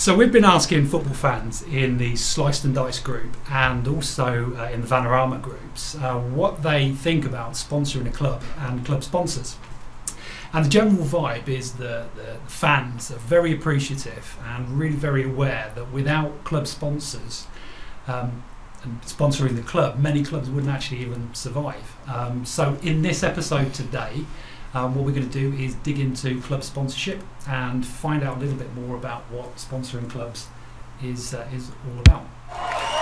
So we've been asking football fans in the Sliced and Diced group and also in the Vanarama groups what they think about sponsoring a club and club sponsors. And the general vibe is the fans are very appreciative and really very aware that without club sponsors and sponsoring the club, many clubs wouldn't actually even survive. So in this episode today, what we're going to do is dig into club sponsorship and find out a little bit more about what sponsoring clubs is all about.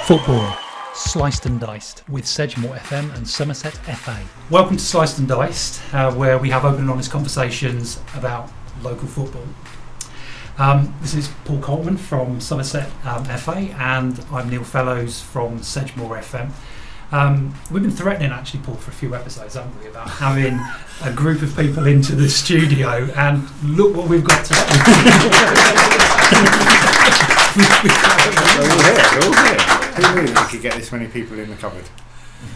Football, Sliced and Diced with Sedgemoor FM and Somerset FA. Welcome to Sliced and Diced, where we have open and honest conversations about local football. This is Paul Coltman from Somerset FA, and I'm Neil Fellows from Sedgemoor FM. We've been threatening, actually, Paul, for a few episodes, haven't we, about having a group of people into the studio, and look what we've got today. We're all here. Who knew we could get this many people in the cupboard?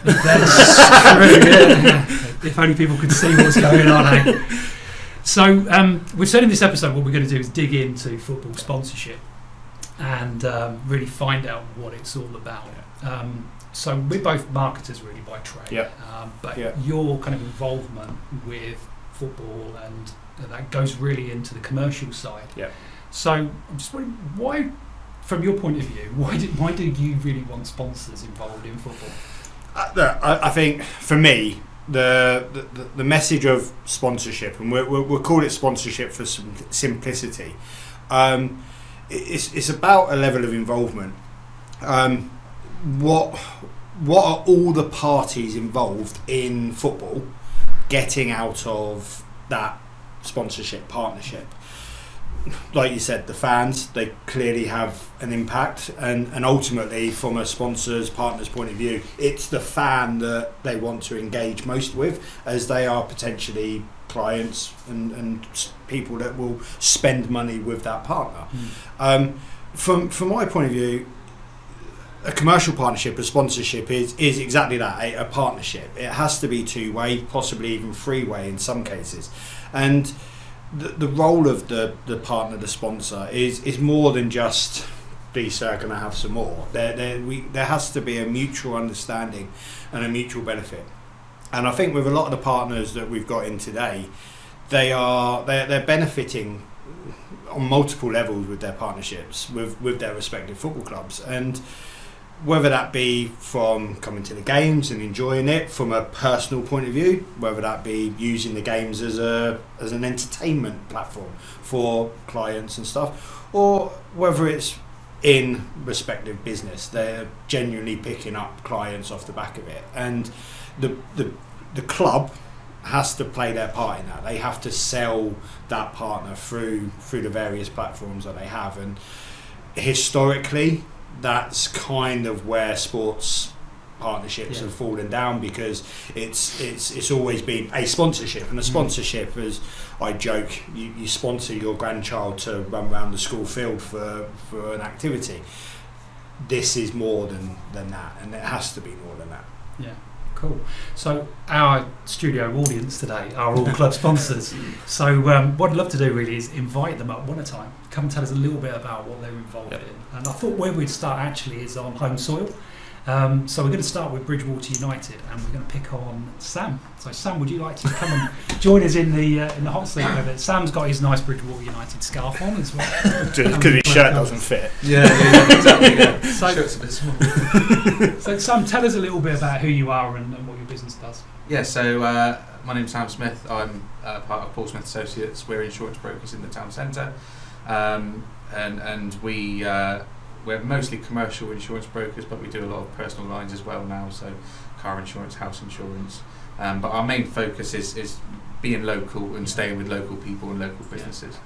That's true, yeah. If only people could see what's going on, eh? So, we've said in this episode what we're going to do is dig into football sponsorship and really find out what it's all about. So we're both marketers really by trade, but your kind of involvement with football and that goes really into the commercial side. Yeah. So I'm just wondering, why, from your point of view, why do you really want sponsors involved in football? I think for me, the message of sponsorship, and we'll call it sponsorship for some simplicity. It's about a level of involvement. What are all the parties involved in football getting out of that sponsorship partnership? Like you said, the fans, they clearly have an impact, and ultimately from a sponsor's partner's point of view, it's the fan that they want to engage most with, as they are potentially clients and people that will spend money with that partner. From my point of view, a commercial partnership, a sponsorship is exactly that, a partnership. It has to be two-way, possibly even three-way in some cases. And the role of the partner, the sponsor, is more than just, please sir, can I have some more? There has to be a mutual understanding and a mutual benefit. And I think with a lot of the partners that we've got in today, they're benefiting on multiple levels with their partnerships with their respective football clubs, and whether that be from coming to the games and enjoying it from a personal point of view, whether that be using the games as an entertainment platform for clients and stuff, or whether it's in respective business, they're genuinely picking up clients off the back of it. And the club has to play their part in that. They have to sell that partner through the various platforms that they have, and historically that's kind of where sports partnerships have fallen down, because it's always been a sponsorship, and a sponsorship, as I joke, you sponsor your grandchild to run around the school field for an activity. This is more than that, and it has to be more than that. Yeah. Cool. So our studio audience today are all club sponsors. So what I'd love to do really is invite them up one at a time, come and tell us a little bit about what they're involved in. And I thought where we'd start actually is on home soil. So we're going to start with Bridgwater United, and we're going to pick on Sam. So Sam, would you like to come and join us in the hot seat with it? Sam's got his nice Bridgwater United scarf on as well. Because his shirt doesn't fit. Yeah, exactly. Yeah. So, shirt's a bit small. So Sam, tell us a little bit about who you are and what your business does. Yeah, so my name's Sam Smith. I'm part of Paul Smith Associates. We're insurance brokers in the town centre, and we're mostly commercial insurance brokers, but we do a lot of personal lines as well now, so car insurance, house insurance. But our main focus is being local and staying with local people and local businesses.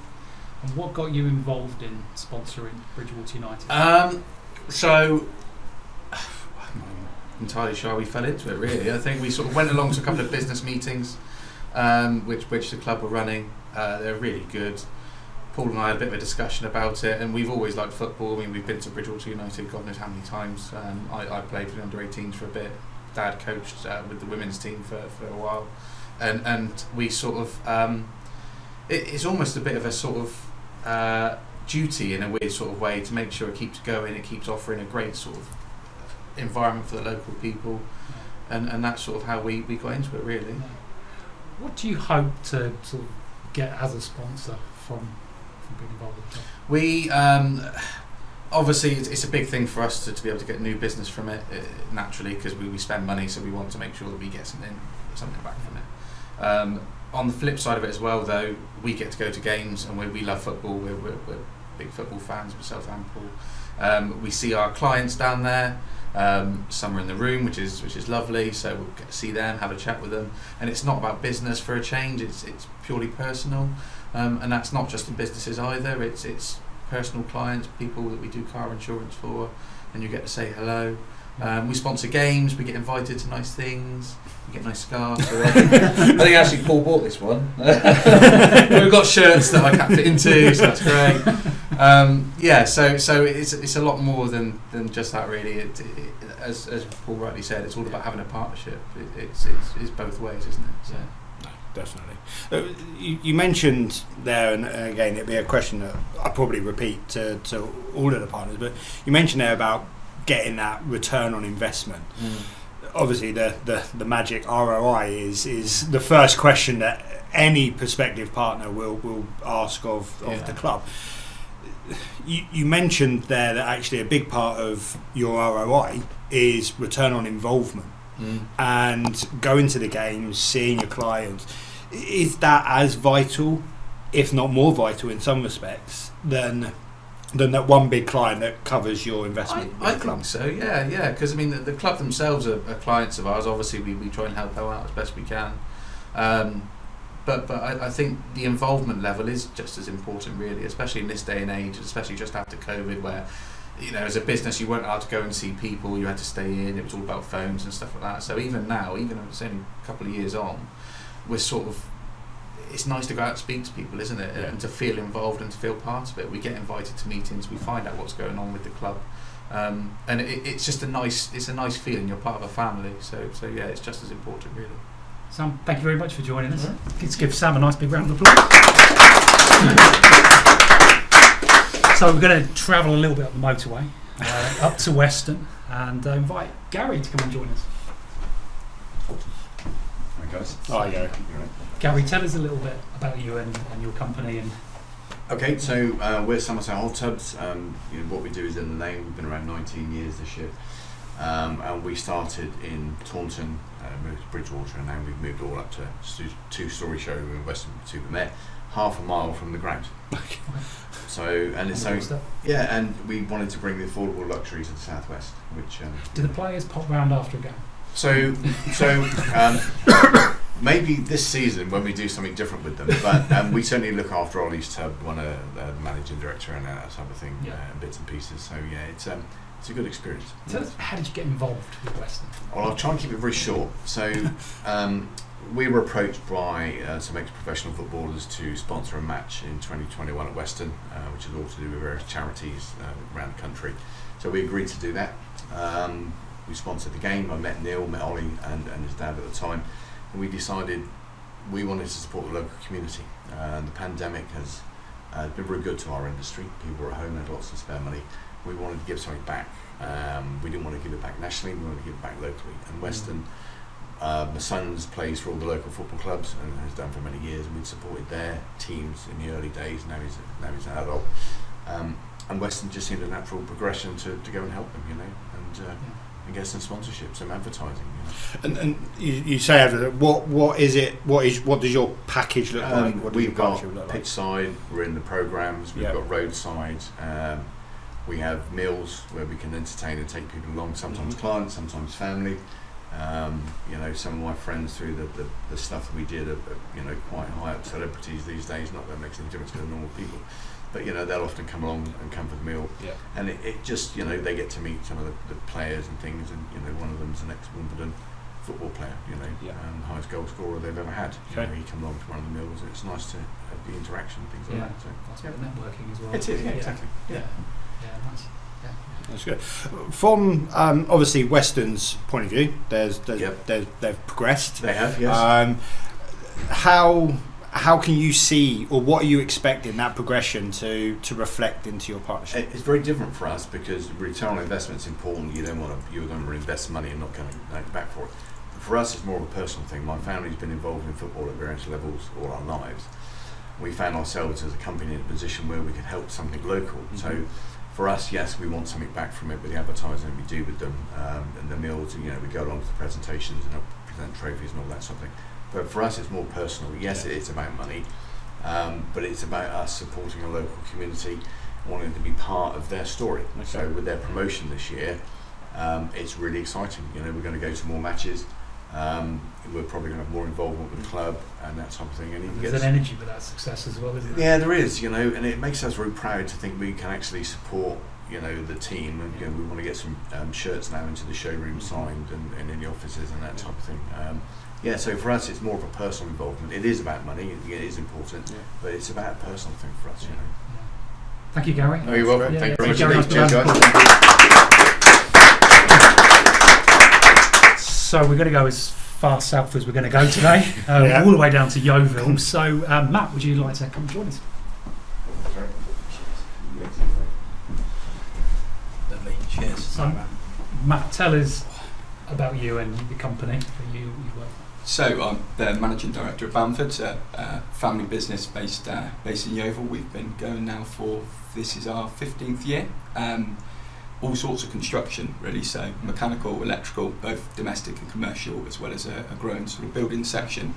And what got you involved in sponsoring Bridgwater United? So I'm not entirely sure how we fell into it, really. I think we sort of went along to a couple of business meetings, which the club were running. They're really good. Paul and I had a bit of a discussion about it, and we've always liked football. I mean, we've been to Bridgwater United God knows how many times. I played for the under-18s for a bit. Dad coached with the women's team for a while, and we sort of it's almost a bit of a sort of duty in a weird sort of way to make sure it keeps going, it keeps offering a great sort of environment for the local people, and that's sort of how we got into it, really. What do you hope to sort of get as a sponsor from being involved with the club? We obviously it's a big thing for us to be able to get new business from it, naturally, because we spend money, so we want to make sure that we get something back from it. On the flip side of it as well, though, we get to go to games, and we love football. We're big football fans myself and Paul. We see our clients down there. Some are in the room, which is lovely, so we'll get to see them, have a chat with them, and it's not about business for a change, it's purely personal, and that's not just in businesses either, it's personal clients, people that we do car insurance for, and you get to say hello. We sponsor games, we get invited to nice things, we get nice scarves. I think actually Paul bought this one. We've got shirts that I can't fit into, so that's great. So it's a lot more than just that, really. As Paul rightly said, it's all about having a partnership. It's both ways, isn't it? So. No, definitely. You mentioned there, and again, it'd be a question that I probably repeat to all of the partners, but you mentioned there about getting that return on investment. Obviously, the magic ROI is the first question that any prospective partner will ask of the club. You mentioned there that actually a big part of your ROI is return on involvement, and going to the games, seeing your clients. Is that as vital, if not more vital in some respects, than that one big client that covers your investment? I think so, yeah, because I mean the club themselves are clients of ours. Obviously we try and help them out as best we can, but I think the involvement level is just as important, really, especially in this day and age, especially just after COVID, where, you know, as a business you weren't allowed to go and see people, you had to stay in, it was all about phones and stuff like that. So even now, even though it's only a couple of years on, we're sort of, it's nice to go out and speak to people, isn't it? And to feel involved and to feel part of it. We get invited to meetings, we find out what's going on with the club, and it's just a nice feeling. You're part of a family, so yeah, it's just as important, really. Sam, thank you very much for joining us. Let's give Sam a nice big round of applause. So we're going to travel a little bit up the motorway, up to Weston, and invite Gary to come and join us. Hi guys. Hi Gary. Gary, tell us a little bit about you and your company. And Okay, so we're Somerset Hot Tubs. What we do is in the name. We've been around 19 years this year, and we started in Taunton, moved to Bridgwater, and now we've moved all up to two-storey showroom in Weston to Mare, half a mile from the ground. And we wanted to bring the affordable luxury to the southwest. Which do the players pop round after a game? So maybe this season when we do something different with them, but we certainly look after Ollie's tub, the managing director, and that type of thing, bits and pieces. So yeah, it's a good experience. Tell us, how did you get involved with Weston? Well, I'll try and keep it very short. So we were approached by some ex-professional footballers to sponsor a match in 2021 at Weston, which is all to do with various charities around the country. So we agreed to do that. We sponsored the game. I met Neil, met Ollie and his dad at the time, and we decided we wanted to support the local community. The pandemic has been very good to our industry. People were at home, had lots of spare money. We wanted to give something back. We didn't want to give it back nationally, we wanted to give it back locally. And Weston, my son's plays for all the local football clubs and has done for many years, and we'd supported their teams in the early days. Now he's an adult. And Weston just seemed a natural progression to go and help them, and get some sponsorship, some advertising. And you say what is it? What does your package look like? What we've got pitch side. We're in the programs. We've got roadside. We have meals where we can entertain and take people along. Sometimes clients, sometimes family. Some of my friends through the stuff that we did are quite high up celebrities these days. Not that it makes any difference to the normal people. But they'll often come along and come for the meal, and it just they get to meet some of the players and things, and one of them's an ex-Wimbledon football player, highest goal scorer they've ever had. He come along to one of the meals, and it's nice to have the interaction and things like that. So that's good networking as well. It is, exactly. Yeah, nice. Yeah. That's good. From obviously Weston's point of view, they've progressed. They have, yes. how can you see, or what are you expecting that progression to reflect into your partnership? It's very different for us because return on investment is important. You don't want to invest money and not coming back for it. But for us, it's more of a personal thing. My family's been involved in football at various levels all our lives. We found ourselves as a company in a position where we could help something local. Mm-hmm. So for us, yes, we want something back from it with the advertising that we do with them, and the meals. We go along to the presentations and present trophies and all that sort of thing. But for us, it's more personal. Yes, it's about money, but it's about us supporting a local community, wanting to be part of their story. Okay. So with their promotion this year, it's really exciting. We're going to go to more matches. We're probably going to have more involvement with the club and that type of thing. And there's an energy with that success as well, isn't there? Yeah, there is. And it makes us very proud to think we can actually support the team, and we want to get some shirts now into the showroom signed and in the offices and that type of thing. So for us, it's more of a personal involvement. It is about money, it is important, but it's about a personal thing for us. Thank you, Gary. Oh, you're welcome. Thank you very much. Cheers, guys. So we're going to go as far south as we're going to go today, all the way down to Yeovil. So Matt, would you like to come join us? Lovely. Cheers. So, Matt, tell us about you and the company that you work for. So I'm the managing director of Bamfords, a family business based in Yeovil. We've been going now this is our 15th year. All sorts of construction, really. So mechanical, electrical, both domestic and commercial, as well as a growing sort of building section,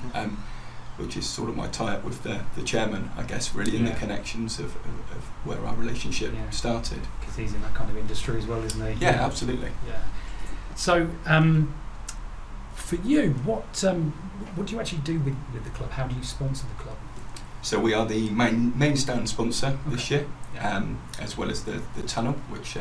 which is sort of my tie-up with the chairman, I guess, really, in the connections of where our relationship started. Because he's in that kind of industry as well, isn't he? Yeah, absolutely. Yeah. So, for you, what do you actually do with the club? How do you sponsor the club? So we are the main stand sponsor this year, as well as the tunnel, which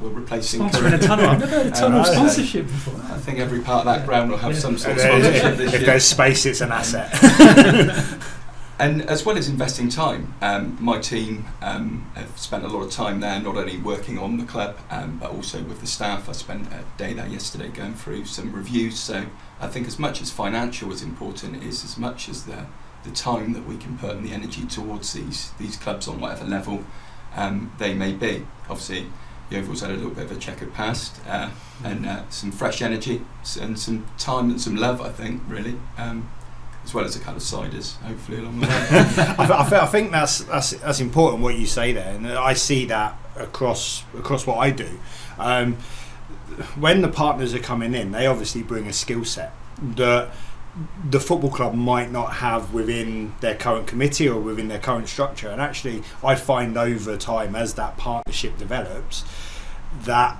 we're replacing. Sponsoring a tunnel. I've never heard of tunnel sponsorship before. I think every part of that ground will have some sort of sponsorship this year. If there's space, it's an asset. And as well as investing time, my team have spent a lot of time there, not only working on the club, but also with the staff. I spent a day there yesterday going through some reviews. So I think as much as financial is important, it is as much as the time that we can put and the energy towards these clubs on whatever level they may be. Obviously, Yeovil's had a little bit of a checkered past, and some fresh energy and some time and some love, I think, really. As well as a couple of ciders, hopefully, along the way. I think that's important what you say there, and I see that across what I do. When the partners are coming in, they obviously bring a skill set that the football club might not have within their current committee or within their current structure. And actually, I find over time, as that partnership develops, that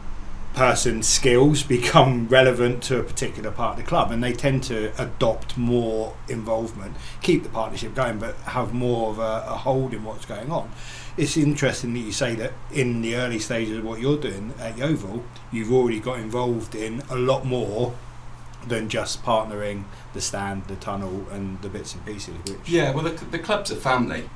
person's skills become relevant to a particular part of the club, and they tend to adopt more involvement, keep the partnership going, but have more of a hold in what's going on. It's interesting that you say that in the early stages of what you're doing at Yeovil, you've already got involved in a lot more than just partnering the stand, the tunnel, and the bits and pieces. Well, the club's a family,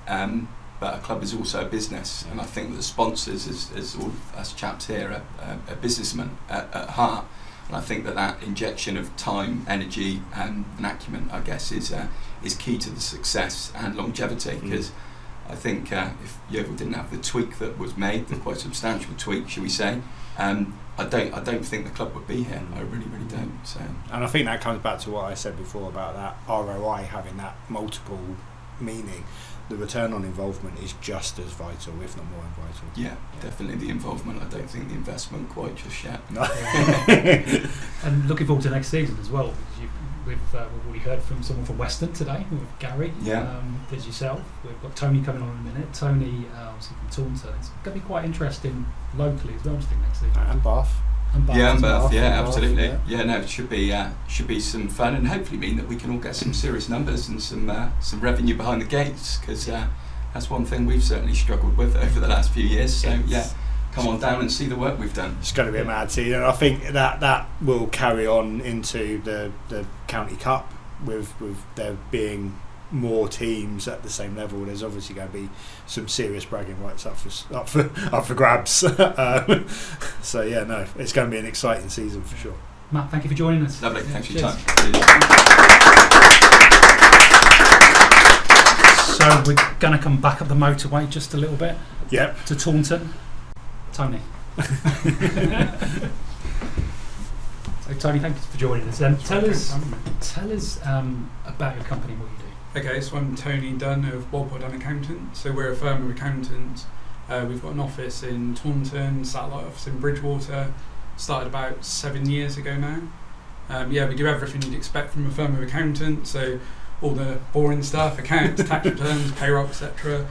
but a club is also a business, and I think that the sponsors, as all us chaps here, are businessmen at heart, and I think that injection of time, energy, and acumen, I guess, is key to the success and longevity. Because I think if Yeovil didn't have the tweak that was made, the quite substantial tweak, shall we say, I don't think the club would be here. I really don't. So. And I think that comes back to what I said before about that ROI having that multiple meaning. The return on involvement is just as vital, if not more vital. Yeah, definitely the involvement. I don't think the investment quite just yet. No. And looking forward to next season as well. We've already heard from someone from Weston today, with Gary. Yeah. There's yourself. We've got Tony coming on in a minute. Tony, obviously from Taunton. It's going to be quite interesting locally as well, I think, next season. And Bath. And Bath, absolutely. No, it should be some fun, and hopefully mean that we can all get some serious numbers and some revenue behind the gates, because that's one thing we've certainly struggled with over the last few years. So come on down and see the work we've done. It's going to be a mad season, and I think that will carry on into the County Cup with there being more teams at the same level. There's obviously going to be some serious bragging rights up for grabs. So it's going to be an exciting season for sure. Matt, thank you for joining us. Lovely, thanks for your Cheers. time. So we're going to come back up the motorway just a little bit Yep. to Taunton. Tony. So Tony, thank you for joining us. Tell us about your company, what you do. Okay, so I'm Tony Dunn of Walpole Dunn Accountants. So we're a firm of accountants. We've got an office in Taunton, satellite office in Bridgwater. Started about 7 years ago now. We do everything you'd expect from a firm of accountants. So all the boring stuff, accounts, tax returns, payroll, etc.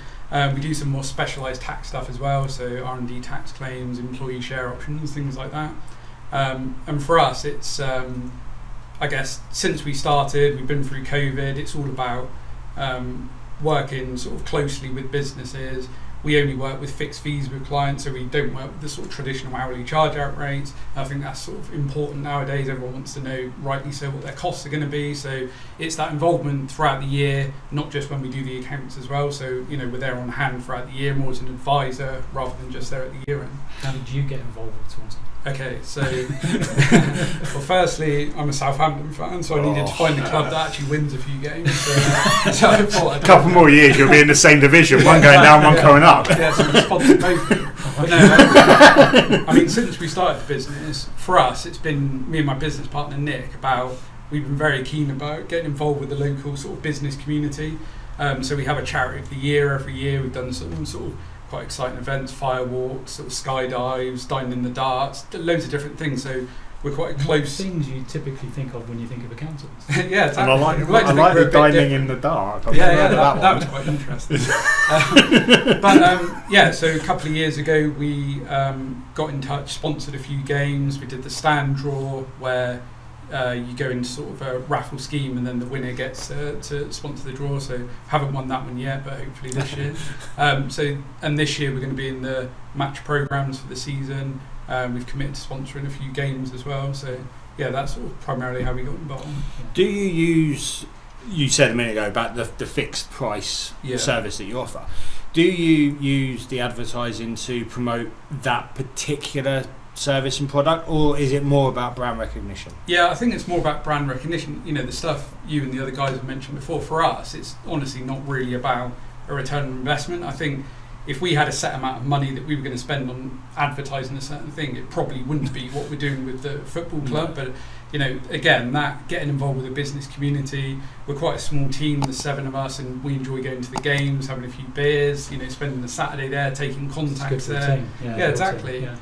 We do some more specialised tax stuff as well. So R&D tax claims, employee share options, things like that. And for us, it's I guess since we started, we've been through COVID. It's all about working sort of closely with businesses. We only work with fixed fees with clients, so we don't work with the sort of traditional hourly charge out rates. I think that's sort of important nowadays. Everyone wants to know, rightly so, what their costs are going to be. So it's that involvement throughout the year, not just when we do the accounts as well. So, you know, we're there on hand throughout the year, more as an advisor rather than just there at the year end. How did you get involved with Taunton? Okay, so well, firstly, I'm a Southampton fan, so I needed to find a club that actually wins a few games. So I thought I'd A couple more years, you'll be in the same division. One going down, one going up. Yeah, so we sponsored both. But no, I mean, since we started the business, for us, it's been me and my business partner Nick. We've been very keen about getting involved with the local sort of business community. So we have a charity of the year every year. We've done some sort of quite exciting events, firewalks, sort of skydives, dining in the darts, loads of different things. So we're quite close. Things you typically think of when you think of accountants. Yeah, exactly. And I like the dining in the dark. That was quite interesting. So a couple of years ago we got in touch, sponsored a few games. We did the stand draw where you go into sort of a raffle scheme and then the winner gets to sponsor the draw. So haven't won that one yet, but hopefully this year. And this year we're going to be in the match programs for the season. We've committed to sponsoring a few games as well. So yeah, that's sort of primarily how we got involved. Do you use? You said a minute ago about the fixed price service that you offer. Do you use the advertising to promote that particular service and product, or is it more about brand recognition? Yeah, I think it's more about brand recognition. You know, the stuff you and the other guys have mentioned before, for us, it's honestly not really about a return on investment. I think if we had a set amount of money that we were going to spend on advertising a certain thing, it probably wouldn't be what we're doing with the football club. But, you know, again, that getting involved with the business community, we're quite a small team, there's 7 of us, and we enjoy going to the games, having a few beers, you know, spending the Saturday there, taking contacts there. Yeah, exactly. Yeah.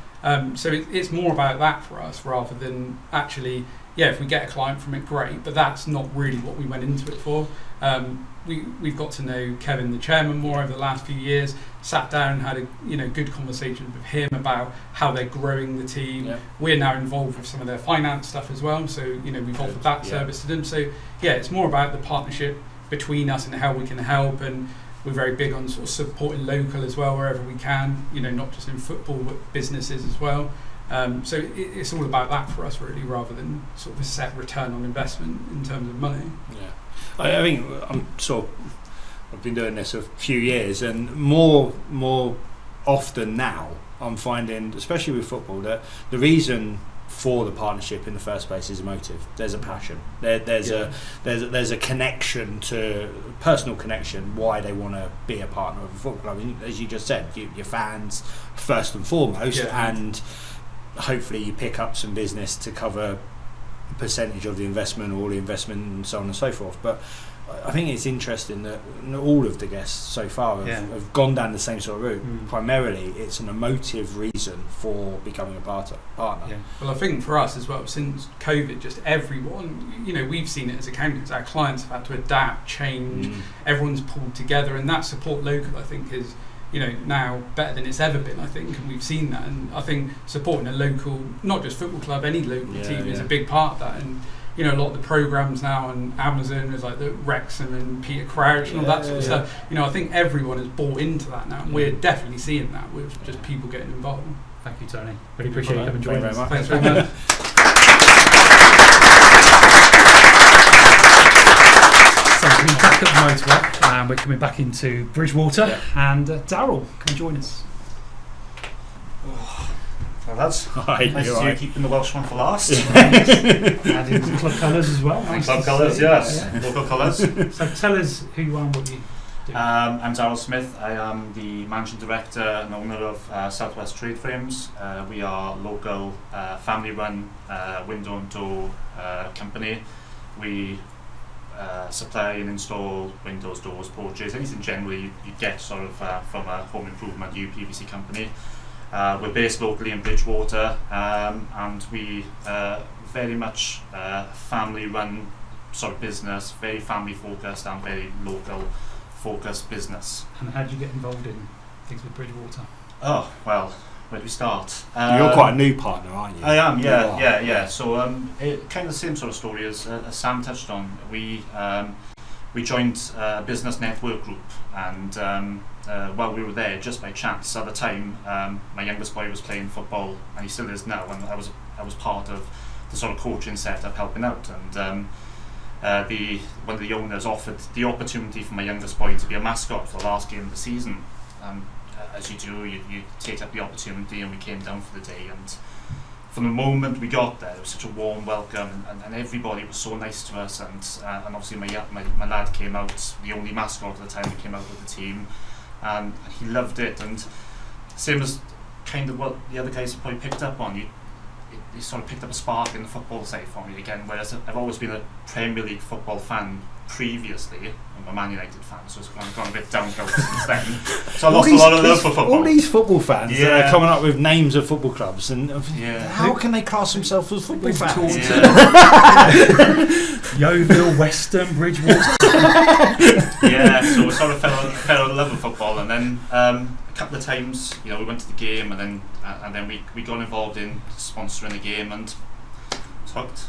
So it's more about that for us rather than actually, if we get a client from it, great, but that's not really what we went into it for. We've got to know Kevin, the chairman, more over the last few years, sat down and had a good conversation with him about how they're growing the team. Yeah. We're now involved with some of their finance stuff as well, so we've offered that service to them. So it's more about the partnership between us and how we can help, and we're very big on sort of supporting local as well wherever we can, not just in football but businesses as well. So it's all about that for us really, rather than sort of a set return on investment in terms of money. Yeah, I think I've been doing this a few years, and more often now I'm finding, especially with football, that the reason for the partnership in the first place is emotive. There's a passion. There's a connection, to personal connection, why they want to be a partner of a football club. As you just said, you're fans first and foremost, and hopefully you pick up some business to cover a percentage of the investment, or the investment, and so on and so forth. But I think it's interesting that all of the guests so far have gone down the same sort of route. Primarily, it's an emotive reason for becoming a partner. Yeah. Well, I think for us as well, since COVID, just everyone, we've seen it as accountants, our clients have had to adapt, change, everyone's pulled together, and that support local, I think, is now better than it's ever been, I think, and we've seen that. And I think supporting a local, not just football club, any local team is a big part of that. And a lot of the programs now on Amazon is like the Wrexham and Peter Crouch and all that sort of stuff. I think everyone has bought into that now, and we're definitely seeing that with just people getting involved. Thank you, Tony. Really appreciate you coming and joining us. Thanks very much. So we're back at the motorway, and we're coming back into Bridgwater, and Daryl, can you join us? Well, that's nice to see you keeping the Welsh one for last. And in the club colours as well. And club colours, yes. Local colours. So tell us who you are and what you I'm Daryl Smith. I am the Managing Director and owner of Southwest Trade Frames. We are local family-run window and door company. We supply and install windows, doors, porches, anything generally you get sort of from a home improvement UPVC company. We're based locally in Bridgwater, and we very much family-run sort of business, very family-focused and very local-focused business. And how did you get involved in things with Bridgwater? Oh, well, where do we start? You're quite a new partner, aren't you? I am, yeah. So it kind of the same sort of story as Sam touched on. We joined a business network group, and while we were there, just by chance, at the time, my youngest boy was playing football, and he still is now, and I was part of the sort of coaching setup, helping out, and one of the owners offered the opportunity for my youngest boy to be a mascot for the last game of the season. As you do, you take up the opportunity, and we came down for the day, and from the moment we got there, it was such a warm welcome, and everybody was so nice to us, and obviously my lad came out, the only mascot at the time, he came out with the team, and he loved it, and same as kind of what the other guys have probably picked up on, he sort of picked up a spark in the football side for me again, whereas I've always been a Premier League football fan previously. I'm a Man United fan, so it's gone a bit downhill since then. So I lost a lot of love for football. All these football fans that are coming up with names of football clubs, and how can they class themselves as football fans? Yeovil, Weston, Bridgwater. Yeah, so we sort of fell in love with football, and then a couple of times, we went to the game, and then we got involved in sponsoring a game, and was hooked.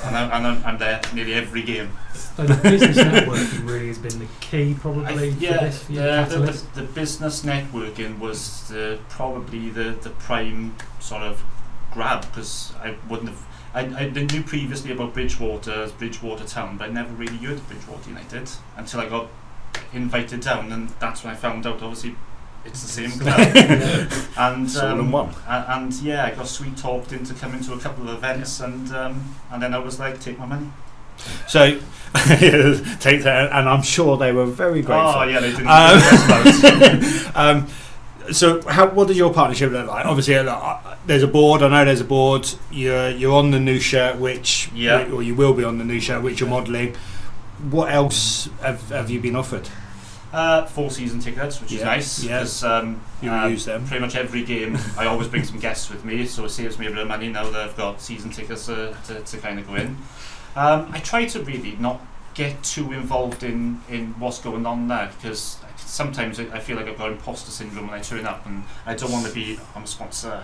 And I'm there nearly every game. So the business networking really has been the key, probably. The business networking was probably the prime sort of grab, because I wouldn't have. I knew previously about Bridgwater Town, but I never really heard of Bridgwater United until I got invited down, and that's when I found out. Obviously, it's the same club. And all in one. And I got sweet talked into coming to a couple of events, and then I was like, take my money. So take that, and I'm sure they were very grateful. Oh yeah, they didn't. So what does your partnership look like? Obviously, there's a board. I know there's a board. You're on the new shirt, or you will be on the new shirt, which you're modelling. What else have you been offered? 4 season tickets, which is nice, because you use them pretty much every game. I always bring some guests with me, so it saves me a bit of money now that I've got season tickets to kind of go in. I try to really not get too involved in what's going on there, because sometimes I feel like I've got imposter syndrome when I turn up, and I don't want to be, I'm a sponsor,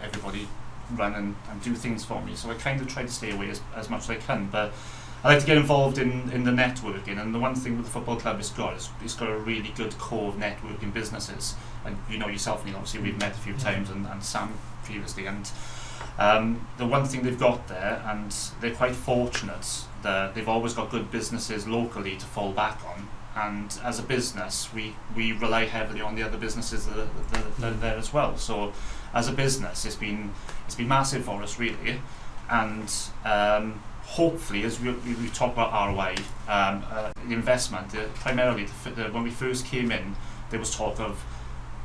everybody run and do things for me, so I kind of try to stay away as much as I can, but I like to get involved in the networking, and the one thing with the football club it's got a really good core of networking businesses, and yourself, Neil, obviously we've met a few times, and Sam previously, and the one thing they've got there, and they're quite fortunate that they've always got good businesses locally to fall back on, and as a business we rely heavily on the other businesses that are there as well. So as a business it's been massive for us really, and hopefully, as we talk about ROI, the investment, primarily when we first came in, there was talk of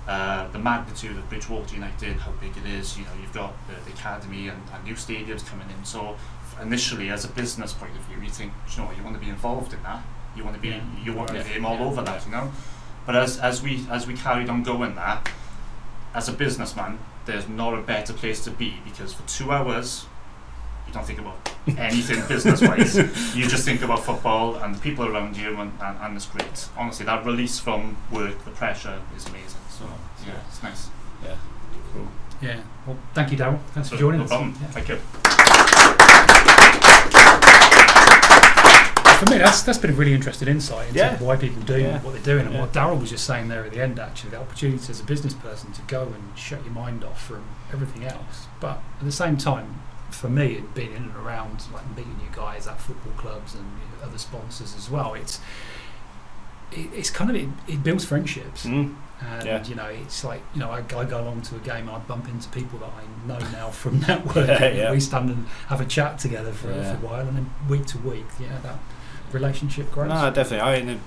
the magnitude of Bridgwater United, how big it is. You've got the academy and new stadiums coming in. So initially, as a business point of view, you think, you want to be involved in that. You want to be, you want your name all over that, But as we carried on going there, as a businessman, there's not a better place to be, because for 2 hours, you don't think about anything business-wise. You just think about football and the people around you, and it's great. Honestly, that release from work, the pressure, is amazing. So it's nice. Yeah, cool. Yeah. Well, thank you, Daryl. Thanks for joining us. No problem. Thank you. For me, that's been a really interesting insight into why people do what they're doing, and what Daryl was just saying there at the end. Actually, the opportunity as a business person to go and shut your mind off from everything else, but at the same time, for me, being in and around, like meeting you guys at football clubs and other sponsors as well, it's kind of it builds friendships, and it's like I go along to a game and I bump into people that I know now from networking. We stand and have a chat together for a while, and then week to week, relationship grows? No, definitely. I mean,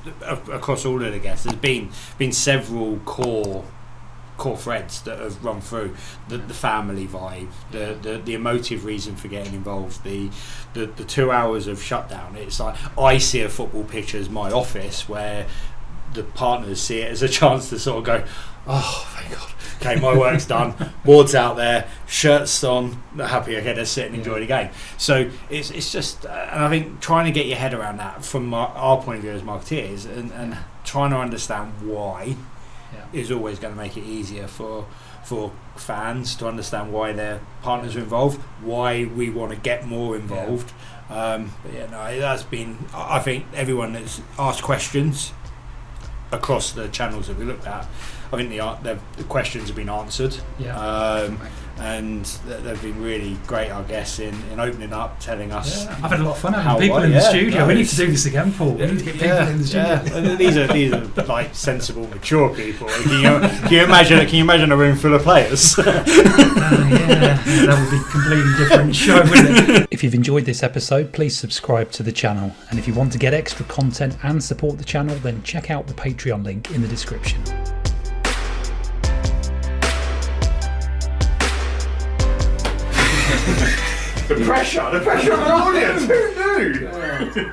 across all of the guests, there's been several core threads that have run through the family vibe, the emotive reason for getting involved, the 2 hours of shutdown. It's like I see a football pitch as my office, where the partners see it as a chance to sort of go, oh, thank God, okay, my work's done, board's out there, shirts on, happy, okay, let's sit and enjoy the game. So it's just, and I think trying to get your head around that from our point of view as marketeers, and trying to understand why is always going to make it easier for fans to understand why their partners are involved, why we want to get more involved. But yeah, no, it has been, I think everyone that's asked questions across the channels that we looked at, I think the questions have been answered, and they've been really great, our guests, in opening up, telling us. I've had a lot of fun having people in the studio. We need to do this again, Paul. We need to get people in the studio. And these are like sensible, mature people. Can you imagine a room full of players? That would be a completely different show, wouldn't it? If you've enjoyed this episode, please subscribe to the channel. And if you want to get extra content and support the channel, then check out the Patreon link in the description. The pressure of the audience. Who knew?